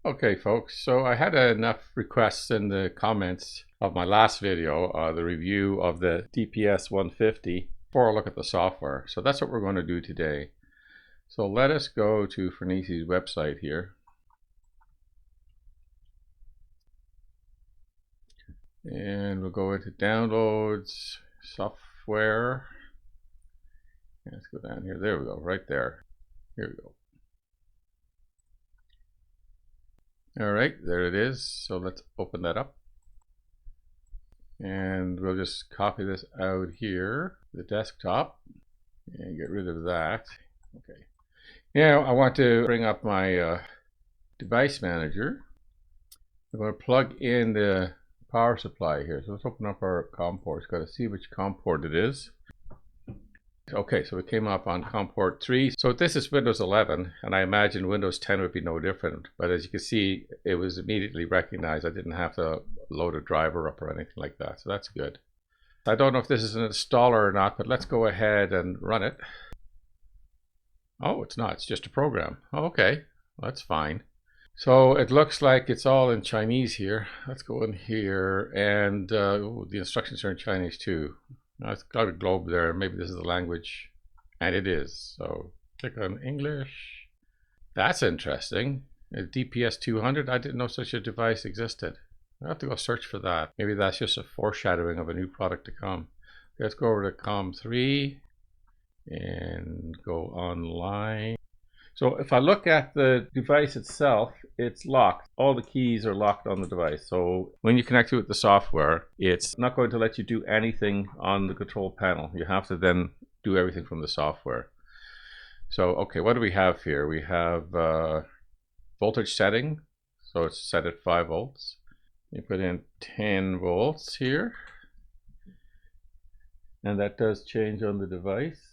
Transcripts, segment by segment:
Okay, folks, so I had enough requests in the comments of my last video, the review of the DPS-150, for a look at the software. So that's what we're going to do today. So let us go to FNIRSI's website here. And we'll go into downloads, software. Let's go down here. There we go, right there. Here we go. All right, there it is. So let's open that up. And we'll just copy this out here, the desktop, and get rid of that. Okay. Now I want to bring up my device manager. I'm going to plug in the power supply here. So let's open up our COM ports. Got to see which COM port it is. Okay, so it came up on COM port 3. So this is Windows 11, and I imagine Windows 10 would be no different. But as you can see, it was immediately recognized. I didn't have to load a driver up or anything like that, so that's good. I don't know if this is an installer or not, but let's go ahead and run it. Oh, it's not. It's just a program. Oh, okay, well, that's fine. So it looks like it's all in Chinese here. Let's go in here, and the instructions are in Chinese too. Now it's got a globe there. Maybe this is the language, and it is. So click on English. That's interesting. A DPS-200. I didn't know such a device existed. I have to go search for that. Maybe that's just a foreshadowing of a new product to come. Let's go over to COM 3 and go online. So if I look at the device itself, it's locked. All the keys are locked on the device. So when you connect it with the software, it's not going to let you do anything on the control panel. You have to then do everything from the software. So, okay, what do we have here? We have voltage setting. So it's set at 5 volts. You put in 10 volts here. And that does change on the device.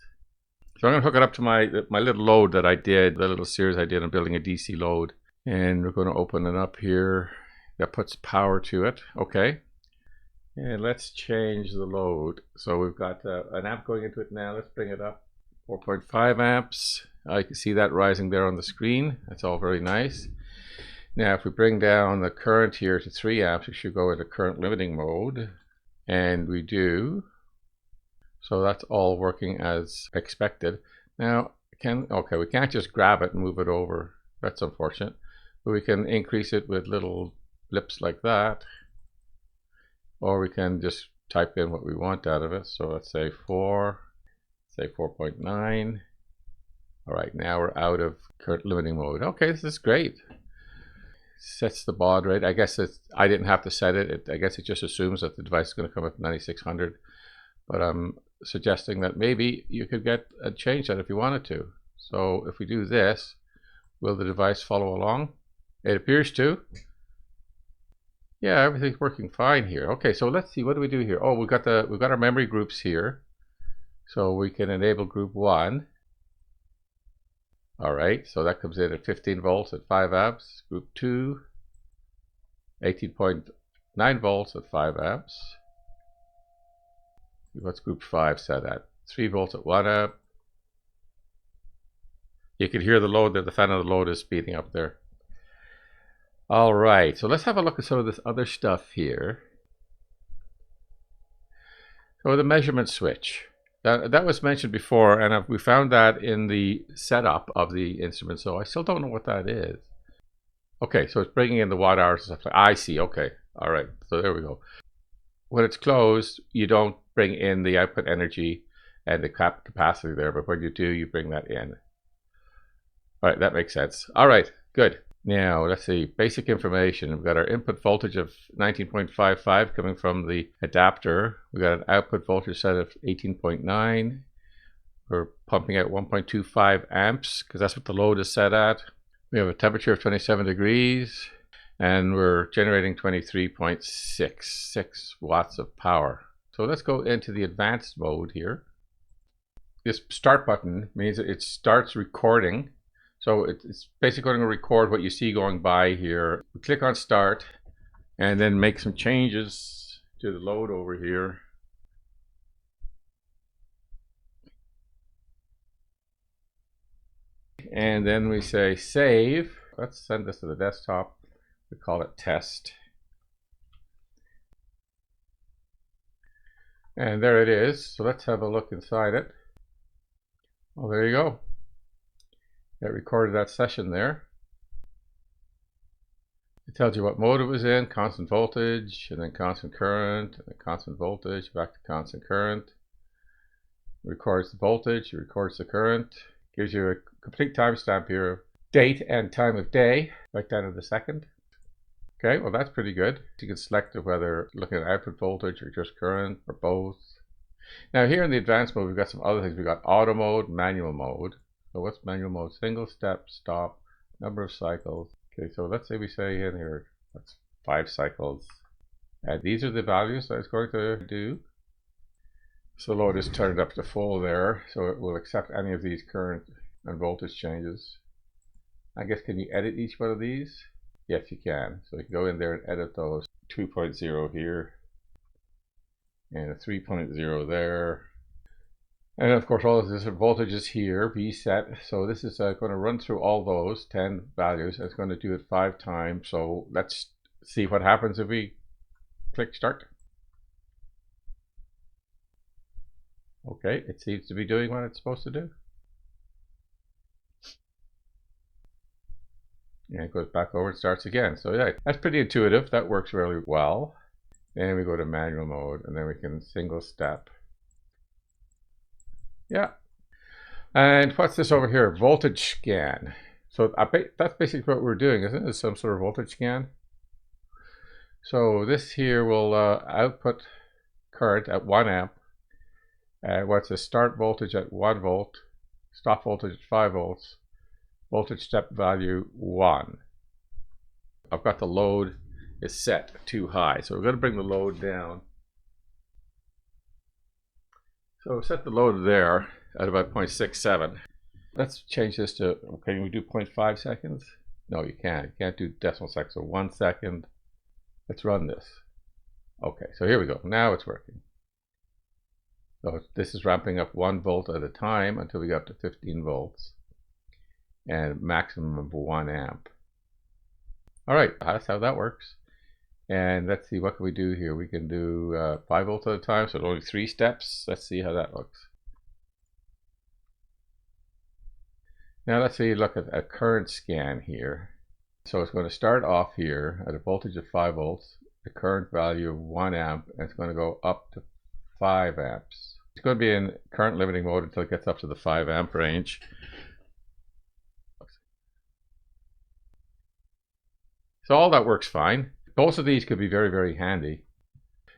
So I'm going to hook it up to my little load that I did, the little series I did on building a DC load. And we're going to open it up here. That puts power to it. Okay. And let's change the load. So we've got an amp going into it now. Let's bring it up. 4.5 amps. I can see that rising there on the screen. That's all very nice. Now if we bring down the current here to 3 amps, we should go into current limiting mode. And we do. So that's all working as expected. Now, we can't just grab it and move it over. That's unfortunate. But we can increase it with little blips like that. Or we can just type in what we want out of it. So let's say 4, say 4.9. All right, now we're out of current limiting mode. Okay, this is great. Sets the baud rate. I guess I didn't have to set it. I guess it just assumes that the device is going to come at 9600. But I'm suggesting that maybe you could change that if you wanted to. So if we do this, will the device follow along? It appears to. Yeah, everything's working fine here. Okay, so let's see, what do we do here? Oh, we've got our memory groups here. So we can enable group 1. All right, so that comes in at 15 volts at 5 amps. Group 2, 18.9 volts at 5 amps. What's group 5 set at? 3 volts at 1 amp. You can hear the load there. The fan of the load is speeding up there. All right, so let's have a look at some of this other stuff here. So the measurement switch. That was mentioned before, and we found that in the setup of the instrument, so I still don't know what that is. Okay, so it's bringing in the watt hours and stuff. I see, okay. All right, so there we go. When it's closed, you don't bring in the output energy and the capacity there, but when you do, you bring that in. All right, that makes sense. All right, good. Now, let's see, basic information. We've got our input voltage of 19.55 coming from the adapter. We've got an output voltage set of 18.9. We're pumping out 1.25 amps because that's what the load is set at. We have a temperature of 27 degrees. And we're generating 23.66 watts of power. So let's go into the advanced mode here. This start button means that it starts recording. So it's basically going to record what you see going by here. We click on start and then make some changes to the load over here. And then we say save. let's send this to the desktop. We call it test. And there it is. So let's have a look inside it. Well, there you go. It recorded that session there. It tells you what mode it was in, constant voltage, and then constant current, and then constant voltage, back to constant current. It records the voltage, it records the current, gives you a complete timestamp here of date and time of day, right down to the second. Okay, well that's pretty good. You can select whether looking at output voltage or just current or both. Now here in the advanced mode, we've got some other things. We've got auto mode, manual mode. So what's manual mode? Single step, stop, number of cycles. Okay, so let's say we say in here, that's 5 cycles. And these are the values that it's going to do. So load is turned up to full there, so it will accept any of these current and voltage changes. I guess, can you edit each one of these? Yes, you can. So you can go in there and edit those. 2.0 here, and a 3.0 there. And of course, all of this voltages here, V set. So this is going to run through all those 10 values. It's going to do it 5 times. So let's see what happens if we click start. Okay, it seems to be doing what it's supposed to do. And it goes back over and starts again. So yeah, that's pretty intuitive. That works really well. Then we go to manual mode, and then we can single step. Yeah. And what's this over here? Voltage scan. So that's basically what we're doing, isn't it? It's some sort of voltage scan. So this here will output current at 1 amp. What's the start voltage at 1 volt, stop voltage at 5 volts, voltage step value 1. I've got the load is set too high, so we're going to bring the load down. So set the load there at about 0.67. Let's change this to, okay, can we do 0.5 seconds? No, you can't. You can't do decimal seconds. So 1 second. Let's run this. Okay, so here we go. Now it's working. So this is ramping up 1 volt at a time until we get up to 15 volts and maximum of 1 amp. All right, that's how that works. And let's see, what can we do here? We can do 5 volts at a time, so only 3 steps. Let's see how that looks. Now let's see, look at a current scan here. So it's going to start off here at a voltage of 5 volts, a current value of 1 amp, and it's going to go up to 5 amps. It's going to be in current limiting mode until it gets up to the 5 amp range. So all that works fine. Both of these could be very, very handy.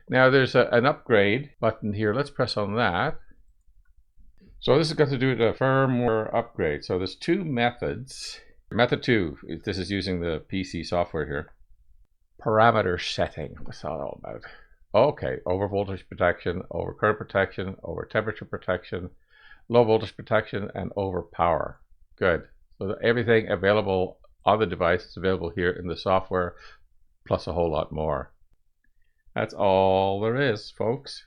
Now there's an upgrade button here. Let's press on that. So this has got to do with a firmware upgrade. So there's 2 methods. Method 2, this is using the PC software here. Parameter setting. What's that all about? Okay, over voltage protection, over current protection, over temperature protection, low voltage protection, and over power. Good. So everything available on the device is available here in the software, plus a whole lot more. That's all there is, folks.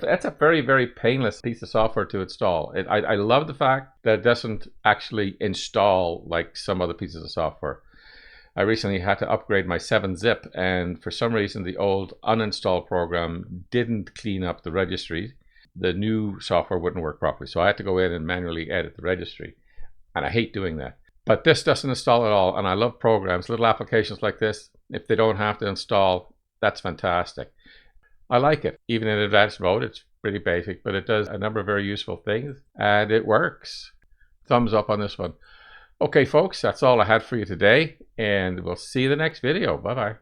That's a very, very painless piece of software to install. I love the fact that it doesn't actually install like some other pieces of software. I recently had to upgrade my 7-zip, and for some reason the old uninstall program didn't clean up the registry. The new software wouldn't work properly, so I had to go in and manually edit the registry, and I hate doing that. But this doesn't install at all, and I love programs, little applications like this. If they don't have to install, that's fantastic. I like it. Even in advanced mode, it's pretty basic, but it does a number of very useful things, and it works. Thumbs up on this one. Okay, folks, that's all I had for you today, and we'll see you in the next video. Bye-bye.